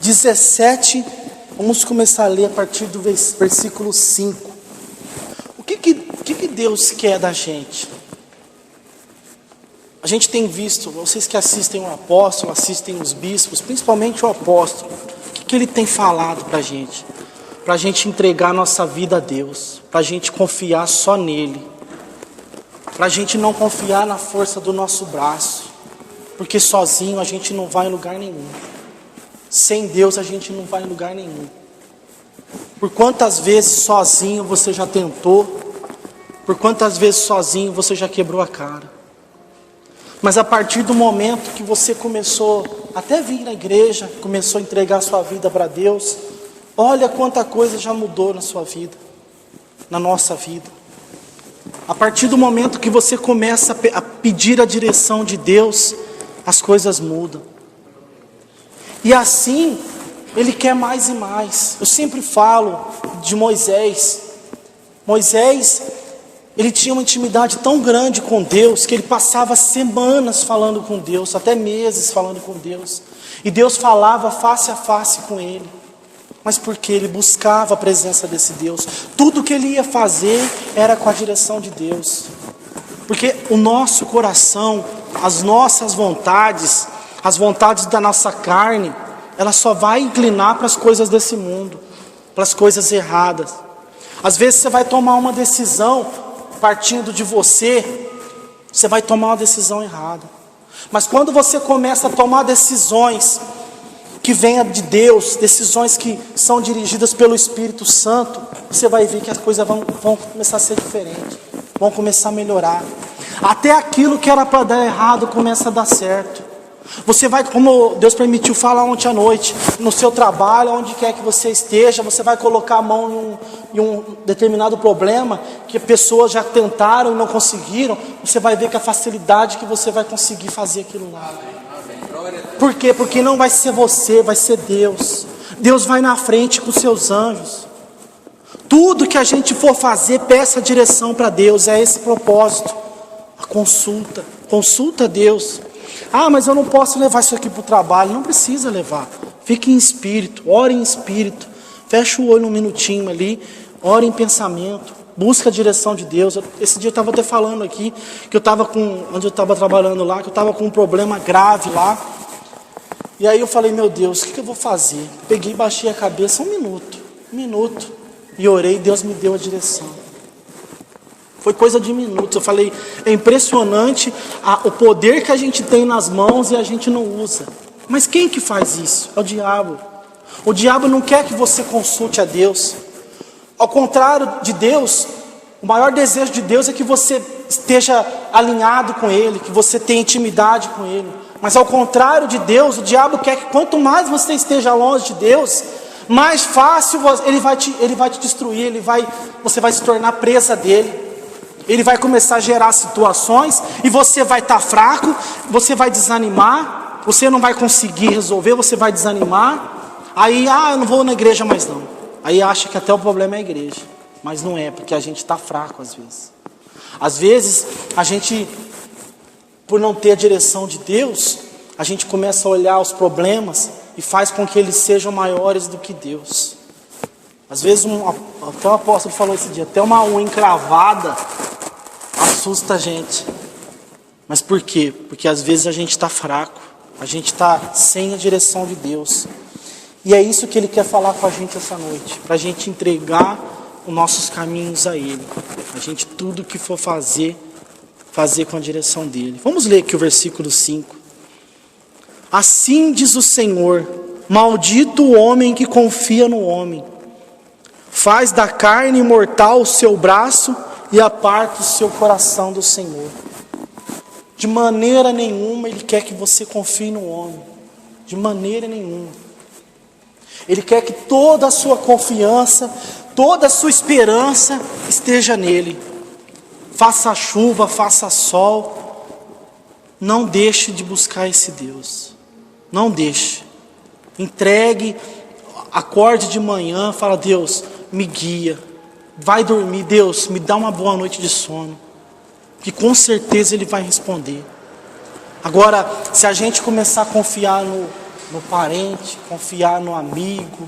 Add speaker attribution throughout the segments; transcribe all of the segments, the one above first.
Speaker 1: 17, vamos começar a ler a partir do versículo 5. O que Deus quer da gente? A gente tem visto, vocês que assistem o apóstolo, assistem os bispos, principalmente o apóstolo, o que ele tem falado para a gente? Para a gente entregar a nossa vida a Deus, para a gente confiar só nele, para a gente não confiar na força do nosso braço, porque sozinho a gente não vai em lugar nenhum. Sem Deus a gente não vai em lugar nenhum. Por quantas vezes sozinho você já tentou? Por quantas vezes sozinho você já quebrou a cara? Mas a partir do momento que você começou até vir na igreja, começou a entregar a sua vida para Deus, olha quanta coisa já mudou na sua vida, na nossa vida. A partir do momento que você começa a pedir a direção de Deus, as coisas mudam. E assim, Ele quer mais e mais. Eu sempre falo de Moisés. Moisés, ele tinha uma intimidade tão grande com Deus, que ele passava semanas falando com Deus, até meses falando com Deus. E Deus falava face a face com ele. Mas porque ele buscava a presença desse Deus. Tudo que ele ia fazer era com a direção de Deus. Porque o nosso coração, as nossas vontades, as vontades da nossa carne, ela só vai inclinar para as coisas desse mundo, para as coisas erradas. Às vezes você vai tomar uma decisão, partindo de você, você vai tomar uma decisão errada. Mas quando você começa a tomar decisões que venham de Deus, decisões que são dirigidas pelo Espírito Santo, você vai ver que as coisas vão começar a ser diferentes, vão começar a melhorar. Até aquilo que era para dar errado começa a dar certo. Você vai, como Deus permitiu falar ontem à noite, no seu trabalho, onde quer que você esteja, você vai colocar a mão em um determinado problema, que pessoas já tentaram e não conseguiram, você vai ver que a facilidade que você vai conseguir fazer aquilo lá. Por quê? Porque não vai ser você, vai ser Deus. Deus vai na frente com seus anjos. Tudo que a gente for fazer, peça direção para Deus, é esse propósito. A consulta a Deus. Ah, mas eu não posso levar isso aqui para o trabalho. Não precisa levar. Fique em espírito, ore em espírito. Fecha o olho um minutinho ali, ore em pensamento. Busca a direção de Deus. Esse dia eu estava até falando aqui, que eu estava onde eu estava trabalhando lá, que eu estava com um problema grave lá. E aí eu falei, meu Deus, o que eu vou fazer? Peguei e baixei a cabeça um minuto. E orei, Deus me deu a direção. Foi coisa de minutos. Eu falei, é impressionante o poder que a gente tem nas mãos e a gente não usa. Mas quem que faz isso? É o diabo. O diabo não quer que você consulte a Deus. Ao contrário de Deus, o maior desejo de Deus é que você esteja alinhado com Ele, que você tenha intimidade com Ele. Mas ao contrário de Deus, o diabo quer que quanto mais você esteja longe de Deus, mais fácil ele vai te destruir, você vai se tornar presa dele. Ele vai começar a gerar situações e você vai estar fraco, você vai desanimar, você não vai conseguir resolver, você vai desanimar. Aí, eu não vou na igreja mais não. Aí acha que até o problema é a igreja. Mas não é, porque a gente está fraco às vezes. Às vezes, a gente, por não ter a direção de Deus, a gente começa a olhar os problemas e faz com que eles sejam maiores do que Deus. Às vezes, até o apóstolo falou esse dia, até uma unha encravada assusta a gente. Mas por quê? Porque às vezes a gente está fraco, a gente está sem a direção de Deus. E é isso que Ele quer falar com a gente essa noite, para a gente entregar os nossos caminhos a Ele. A gente, tudo que for fazer com a direção dEle. Vamos ler aqui o versículo 5. Assim diz o Senhor, maldito o homem que confia no homem, faz da carne mortal o seu braço e aparta o seu coração do Senhor. De maneira nenhuma Ele quer que você confie no homem. De maneira nenhuma. Ele quer que toda a sua confiança, toda a sua esperança esteja nele. Faça chuva, faça sol. Não deixe de buscar esse Deus. Não deixe. Entregue, acorde de manhã, fala, Deus, me guia. Vai dormir, Deus, me dá uma boa noite de sono. Que com certeza Ele vai responder. Agora, se a gente começar a confiar no parente, confiar no amigo,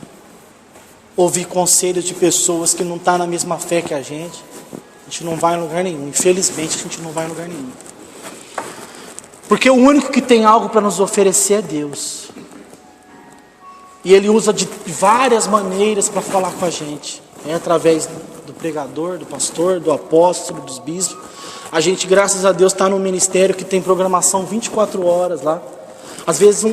Speaker 1: ouvir conselhos de pessoas que não estão na mesma fé que a gente não vai em lugar nenhum. Infelizmente, a gente não vai em lugar nenhum. Porque o único que tem algo para nos oferecer é Deus. E Ele usa de várias maneiras para falar com a gente. É através do pregador, do pastor, do apóstolo, dos bispos. A gente, graças a Deus, está num ministério que tem programação 24 horas lá. Às vezes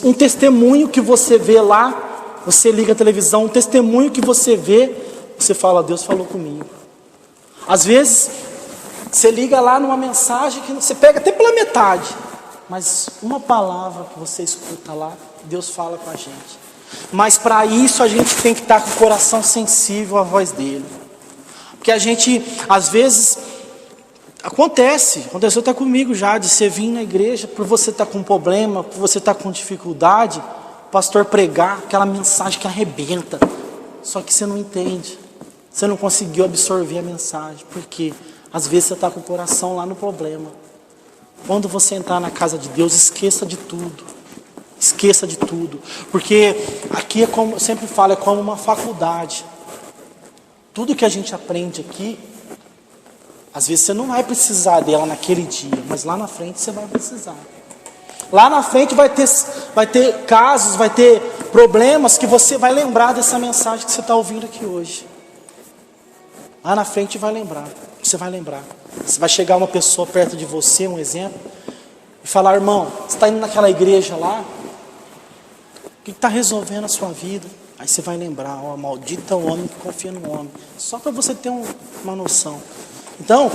Speaker 1: um testemunho que você vê lá, você liga a televisão, um testemunho que você vê, você fala, Deus falou comigo. Às vezes, você liga lá numa mensagem que você pega até pela metade, mas uma palavra que você escuta lá, Deus fala com a gente. Mas para isso a gente tem que estar com o coração sensível à voz dele. Porque a gente, às vezes, aconteceu até comigo já, de você vir na igreja, por você estar com problema, por você estar com dificuldade, o pastor pregar aquela mensagem que arrebenta, só que você não entende, você não conseguiu absorver a mensagem, porque às vezes você está com o coração lá no problema. Quando você entrar na casa de Deus, esqueça de tudo, porque aqui é como eu sempre falo, é como uma faculdade. Tudo que a gente aprende aqui, às vezes você não vai precisar dela naquele dia, mas lá na frente você vai precisar. Lá na frente vai ter casos, vai ter problemas que você vai lembrar dessa mensagem que você está ouvindo aqui hoje. Lá na frente vai lembrar, você vai lembrar. Você vai chegar uma pessoa perto de você, um exemplo, e falar, irmão, você está indo naquela igreja lá, o que está resolvendo a sua vida? Aí você vai lembrar, ó, maldito é o homem que confia no homem. Só para você ter uma noção. Então,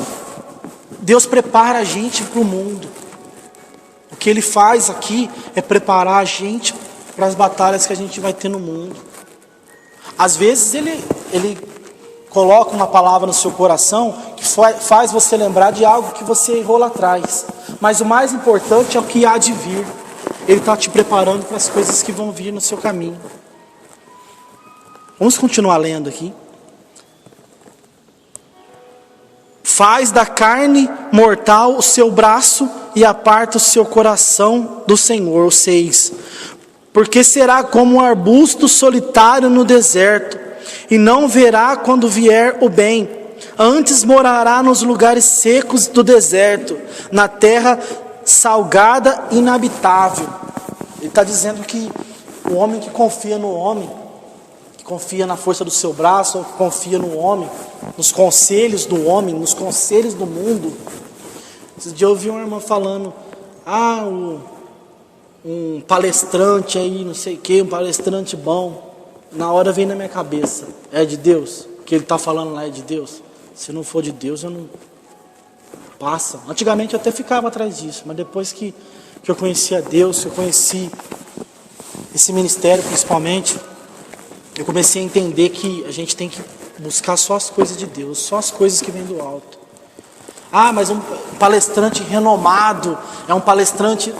Speaker 1: Deus prepara a gente para o mundo. O que Ele faz aqui é preparar a gente para as batalhas que a gente vai ter no mundo. Às vezes Ele coloca uma palavra no seu coração que faz você lembrar de algo que você errou lá atrás. Mas o mais importante é o que há de vir. Ele está te preparando para as coisas que vão vir no seu caminho. Vamos continuar lendo aqui. Faz da carne mortal o seu braço e aparta o seu coração do Senhor. 6. Porque será como um arbusto solitário no deserto, e não verá quando vier o bem. Antes morará nos lugares secos do deserto, na terra salgada e inabitável. Ele está dizendo que o homem que confia no homem, que confia na força do seu braço, ou que confia no homem, nos conselhos do homem, nos conselhos do mundo. Esse dia eu ouvi uma irmã falando, um palestrante aí, não sei o que, um palestrante bom. Na hora veio na minha cabeça, é de Deus? O que ele está falando lá é de Deus? Se não for de Deus, eu não... Passa. Antigamente eu até ficava atrás disso, mas depois que eu conheci a Deus, que eu conheci esse ministério principalmente, eu comecei a entender que a gente tem que buscar só as coisas de Deus, só as coisas que vêm do alto. Mas um palestrante renomado, é um palestrante...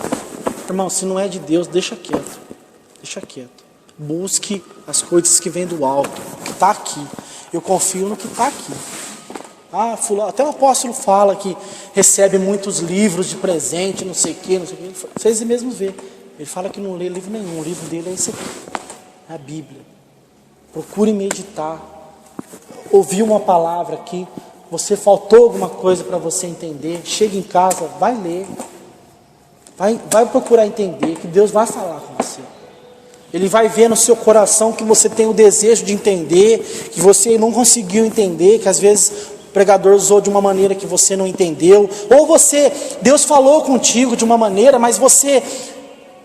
Speaker 1: Irmão, se não é de Deus, deixa quieto. Deixa quieto. Busque as coisas que vêm do alto, o que está aqui. Eu confio no que está aqui. Até o apóstolo fala que recebe muitos livros de presente, não sei o que. Vocês mesmos vê. Ele fala que não lê livro nenhum. O livro dele é esse aqui, é a Bíblia. Procure meditar. Ouvir uma palavra aqui. Você faltou alguma coisa para você entender. Chega em casa, vai ler. Vai procurar entender, que Deus vai falar com você. Ele vai ver no seu coração que você tem o desejo de entender, que você não conseguiu entender, que às vezes o pregador usou de uma maneira que você não entendeu, ou Deus falou contigo de uma maneira, mas você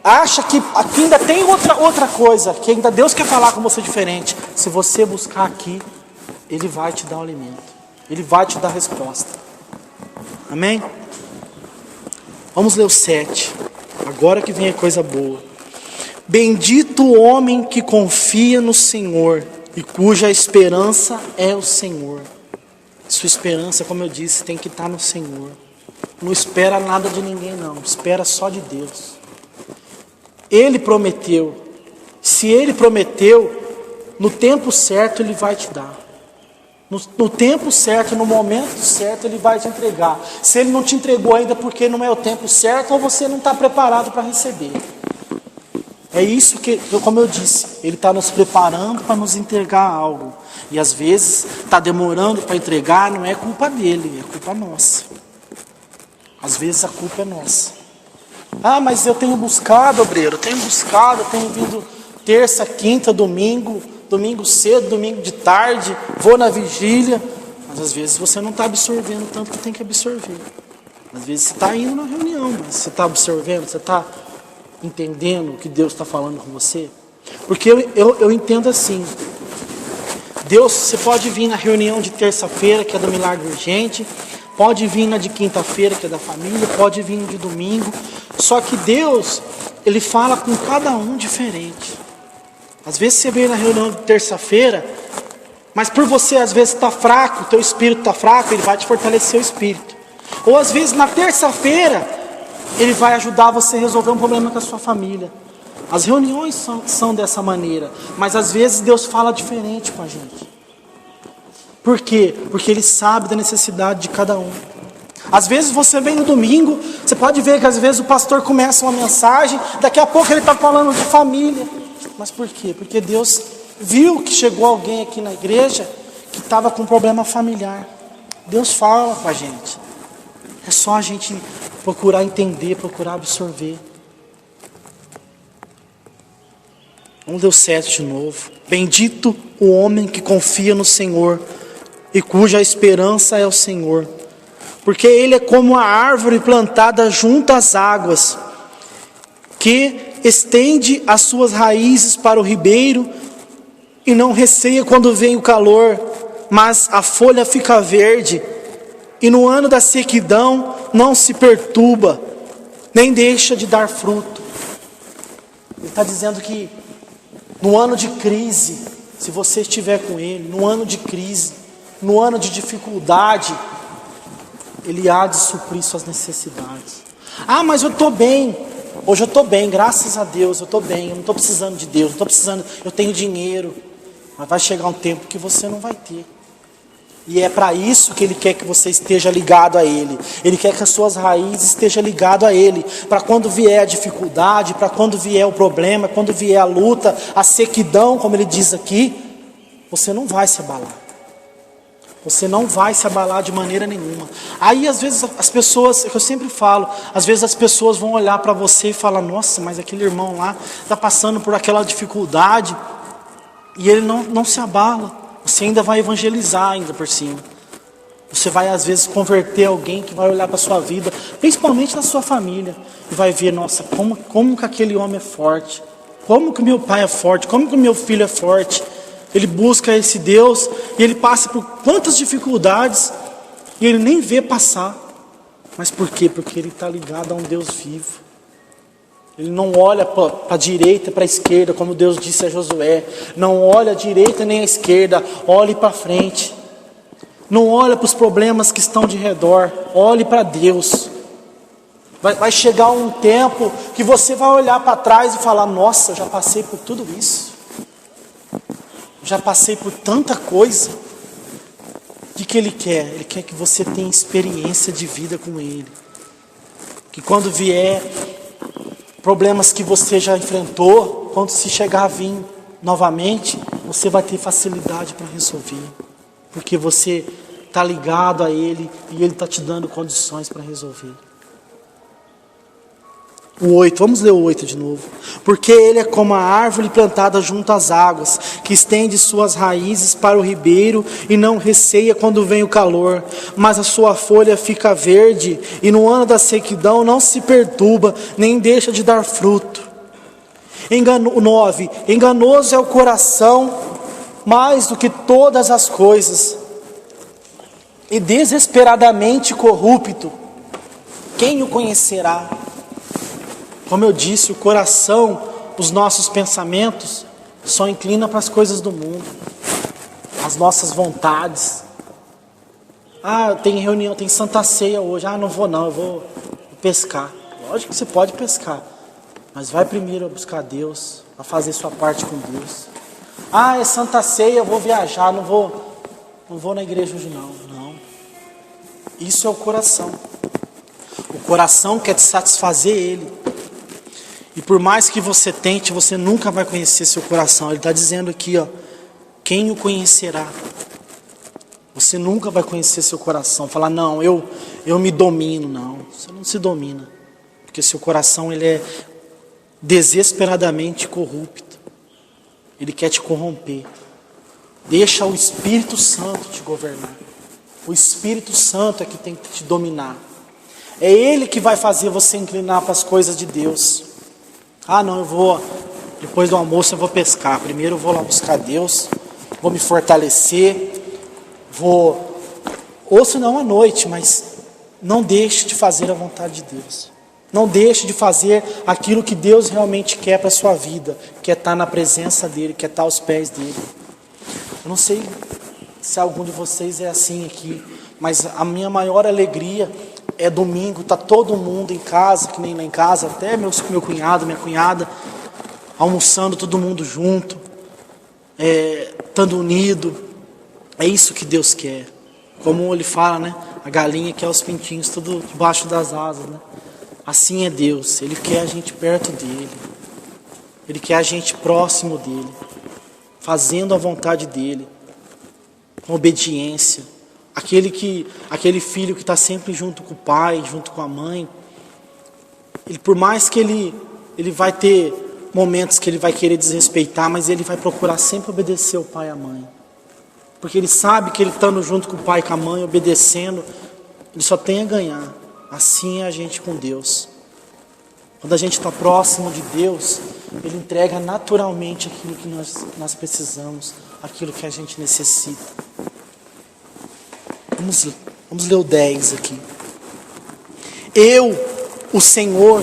Speaker 1: acha que aqui ainda tem outra coisa, que ainda Deus quer falar com você diferente. Se você buscar aqui, Ele vai te dar o alimento, Ele vai te dar a resposta. Amém? Vamos ler o 7, agora que vem a coisa boa. Bendito o homem que confia no Senhor e cuja esperança é o Senhor. Sua esperança, como eu disse, tem que estar no Senhor. Não espera nada de ninguém não, espera só de Deus. Ele prometeu. Se Ele prometeu, no tempo certo Ele vai te dar. No tempo certo, no momento certo, Ele vai te entregar. Se Ele não te entregou ainda porque não é o tempo certo, ou você não está preparado para receber. É isso que, como eu disse, Ele está nos preparando para nos entregar algo. E às vezes está demorando para entregar, não é culpa dele, é culpa nossa. Às vezes a culpa é nossa. Ah, mas eu tenho buscado, obreiro, eu tenho vindo terça, quinta, domingo cedo, domingo de tarde, vou na vigília. Mas às vezes você não está absorvendo tanto que tem que absorver. Às vezes você está indo na reunião, mas você está absorvendo, você está entendendo o que Deus está falando com você? Porque eu entendo assim, Deus, você pode vir na reunião de terça-feira, que é do milagre urgente, pode vir na de quinta-feira, que é da família, pode vir de domingo, só que Deus, Ele fala com cada um diferente. Às vezes você vem na reunião de terça-feira, mas por você às vezes está fraco, o teu espírito está fraco, Ele vai te fortalecer o espírito. Ou às vezes na terça-feira, Ele vai ajudar você a resolver um problema com a sua família. As reuniões são dessa maneira, mas às vezes Deus fala diferente com a gente. Por quê? Porque Ele sabe da necessidade de cada um. Às vezes você vem no domingo, você pode ver que às vezes o pastor começa uma mensagem, daqui a pouco ele está falando de família. Mas por quê? Porque Deus viu que chegou alguém aqui na igreja que estava com um problema familiar. Deus fala com a gente. É só a gente procurar entender, procurar absorver. Vamos ler o 7 de novo. Bendito o homem que confia no Senhor e cuja esperança é o Senhor. Porque ele é como a árvore plantada junto às águas, que estende as suas raízes para o ribeiro e não receia quando vem o calor, mas a folha fica verde. E no ano da sequidão não se perturba, nem deixa de dar fruto. Ele está dizendo que no ano de crise, se você estiver com Ele, no ano de crise, no ano de dificuldade, Ele há de suprir suas necessidades. Ah, mas eu estou bem. Hoje eu estou bem, graças a Deus, eu estou bem. Eu não estou precisando de Deus, não estou precisando, eu tenho dinheiro. Mas vai chegar um tempo que você não vai ter. E é para isso que Ele quer que você esteja ligado a Ele. Ele quer que as suas raízes estejam ligadas a Ele. Para quando vier a dificuldade, para quando vier o problema, quando vier a luta, a sequidão, como Ele diz aqui, você não vai se abalar. Você não vai se abalar de maneira nenhuma. Aí às vezes as pessoas, eu sempre falo, às vezes as pessoas vão olhar para você e falar: nossa, mas aquele irmão lá está passando por aquela dificuldade. E ele não se abala. Você ainda vai evangelizar ainda por cima. Você vai às vezes converter alguém que vai olhar para a sua vida, principalmente na sua família, e vai ver: nossa, como que aquele homem é forte, como que meu pai é forte, como que meu filho é forte. Ele busca esse Deus e ele passa por quantas dificuldades e ele nem vê passar. Mas por quê? Porque ele está ligado a um Deus vivo. Ele não olha para a direita, para a esquerda, como Deus disse a Josué. Não olha à direita nem à esquerda, olhe para frente. Não olha para os problemas que estão de redor, olhe para Deus. Vai chegar um tempo que você vai olhar para trás e falar: nossa, eu já passei por tudo isso. Já passei por tanta coisa. O que Ele quer? Ele quer que você tenha experiência de vida com Ele. Que quando vier problemas que você já enfrentou, quando se chegar a vir novamente, você vai ter facilidade para resolver. Porque você está ligado a Ele e Ele está te dando condições para resolver. O 8, vamos ler o 8 de novo. Porque ele é como a árvore plantada junto às águas, que estende suas raízes para o ribeiro e não receia quando vem o calor, mas a sua folha fica verde e no ano da sequidão não se perturba, nem deixa de dar fruto. 9. Enganoso é o coração mais do que todas as coisas, e desesperadamente corrupto. Quem o conhecerá? Como eu disse, o coração, os nossos pensamentos, só inclina para as coisas do mundo, as nossas vontades. Ah, tem reunião, tem Santa Ceia hoje. Ah, não vou não, eu vou pescar. Lógico que você pode pescar, mas vai primeiro buscar Deus, a fazer sua parte com Deus. Ah, é Santa Ceia, eu vou viajar, não vou na igreja hoje não. Não. Isso é o coração. O coração quer te satisfazer ele. E por mais que você tente, você nunca vai conhecer seu coração. Ele está dizendo aqui, ó, quem o conhecerá? Você nunca vai conhecer seu coração. Falar, não, eu me domino. Não, você não se domina. Porque seu coração, ele é desesperadamente corrupto. Ele quer te corromper. Deixa o Espírito Santo te governar. O Espírito Santo é que tem que te dominar. É Ele que vai fazer você inclinar para as coisas de Deus. Ah, não, depois do almoço eu vou pescar. Primeiro eu vou lá buscar Deus, vou me fortalecer, ou se não à noite, mas não deixe de fazer a vontade de Deus. Não deixe de fazer aquilo que Deus realmente quer para a sua vida, que é estar na presença dEle, que é estar aos pés dEle. Eu não sei se algum de vocês é assim aqui, mas a minha maior alegria é domingo, tá todo mundo em casa, que nem lá em casa, até meu cunhado, minha cunhada, almoçando todo mundo junto, estando unido. É isso que Deus quer. Como Ele fala, né? A galinha quer os pintinhos tudo debaixo das asas, né? Assim é Deus. Ele quer a gente perto dEle. Ele quer a gente próximo dEle, fazendo a vontade dEle, com obediência. Aquele filho que está sempre junto com o pai, junto com a mãe, por mais que ele vai ter momentos que ele vai querer desrespeitar, mas ele vai procurar sempre obedecer o pai e a mãe. Porque ele sabe que ele estando junto com o pai e com a mãe, obedecendo, ele só tem a ganhar. Assim é a gente com Deus. Quando a gente está próximo de Deus, Ele entrega naturalmente aquilo que nós precisamos, aquilo que a gente necessita. Vamos ler o 10 aqui. Eu, o Senhor,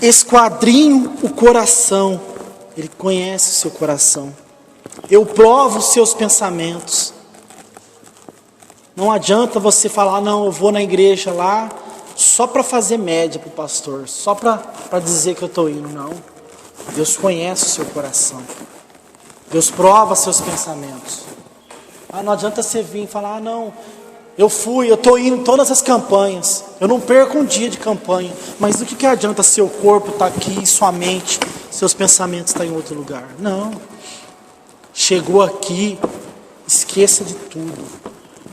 Speaker 1: esquadrinho o coração. Ele conhece o seu coração. Eu provo os seus pensamentos. Não adianta você falar, não, eu vou na igreja lá só para fazer média para o pastor, só para dizer que eu estou indo. Não. Deus conhece o seu coração. Deus prova seus pensamentos. Não adianta você vir e falar, não, eu estou indo em todas as campanhas, eu não perco um dia de campanha, mas do que adianta seu corpo estar aqui, sua mente, seus pensamentos estão em outro lugar? Não. Chegou aqui, esqueça de tudo.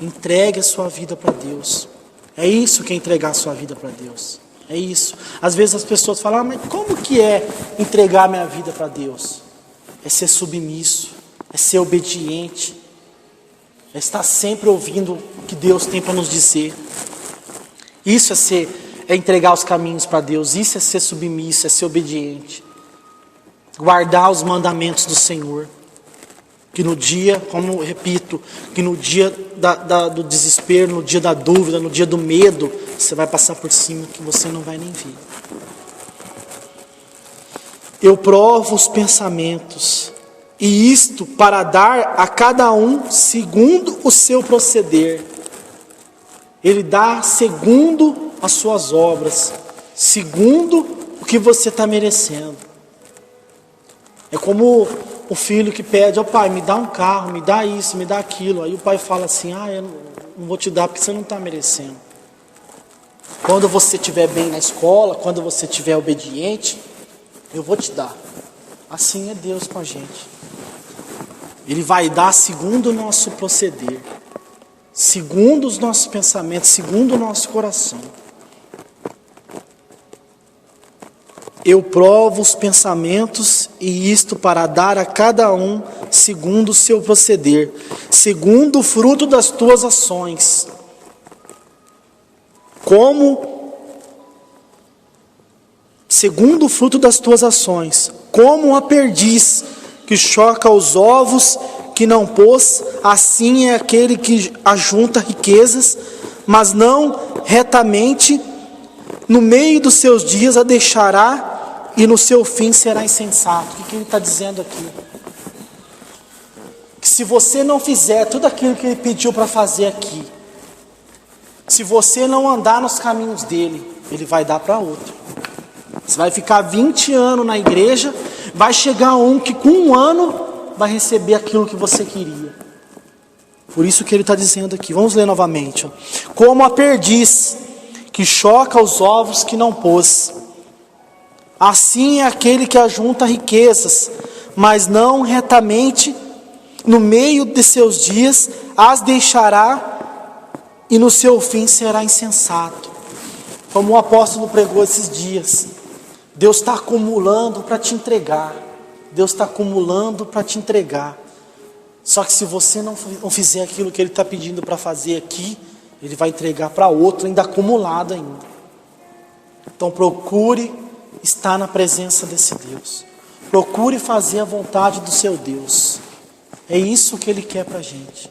Speaker 1: Entregue a sua vida para Deus. É isso que é entregar a sua vida para Deus. É isso. Às vezes as pessoas falam, mas como que é entregar minha vida para Deus? É ser submisso, é ser obediente, é estar sempre ouvindo o que Deus tem para nos dizer. Isso é entregar os caminhos para Deus. Isso é ser submisso, é ser obediente. Guardar os mandamentos do Senhor. Que no dia, como eu repito, que no dia do desespero, no dia da dúvida, no dia do medo, você vai passar por cima que você não vai nem ver. Eu provo os pensamentos, e isto para dar a cada um segundo o seu proceder. Ele dá segundo as suas obras, segundo o que você está merecendo. É como o filho que pede, ó pai, me dá um carro, me dá isso, me dá aquilo. Aí o pai fala assim, eu não vou te dar porque você não está merecendo. Quando você estiver bem na escola, quando você estiver obediente, eu vou te dar. Assim é Deus com a gente. Ele vai dar segundo o nosso proceder, segundo os nossos pensamentos, segundo o nosso coração. Eu provo os pensamentos, e isto para dar a cada um segundo o seu proceder, segundo o fruto das tuas ações. Segundo o fruto das tuas ações, como a perdiz que choca os ovos que não pôs, assim é aquele que ajunta riquezas, mas não retamente, no meio dos seus dias a deixará, e no seu fim será insensato. O que ele está dizendo aqui? Que se você não fizer tudo aquilo que ele pediu para fazer aqui, se você não andar nos caminhos dele, ele vai dar para outro. Você vai ficar 20 anos na igreja, vai chegar um que com 1 ano vai receber aquilo que você queria. Por isso que ele está dizendo aqui, vamos ler novamente. Como a perdiz que choca os ovos que não pôs. Assim é aquele que ajunta riquezas, mas não retamente, no meio de seus dias as deixará, e no seu fim será insensato. Como o apóstolo pregou esses dias, Deus está acumulando para te entregar. Deus está acumulando para te entregar. Só que se você não fizer aquilo que Ele está pedindo para fazer aqui, Ele vai entregar para outro, ainda acumulado ainda. Então procure estar na presença desse Deus. Procure fazer a vontade do seu Deus. É isso que Ele quer para a gente.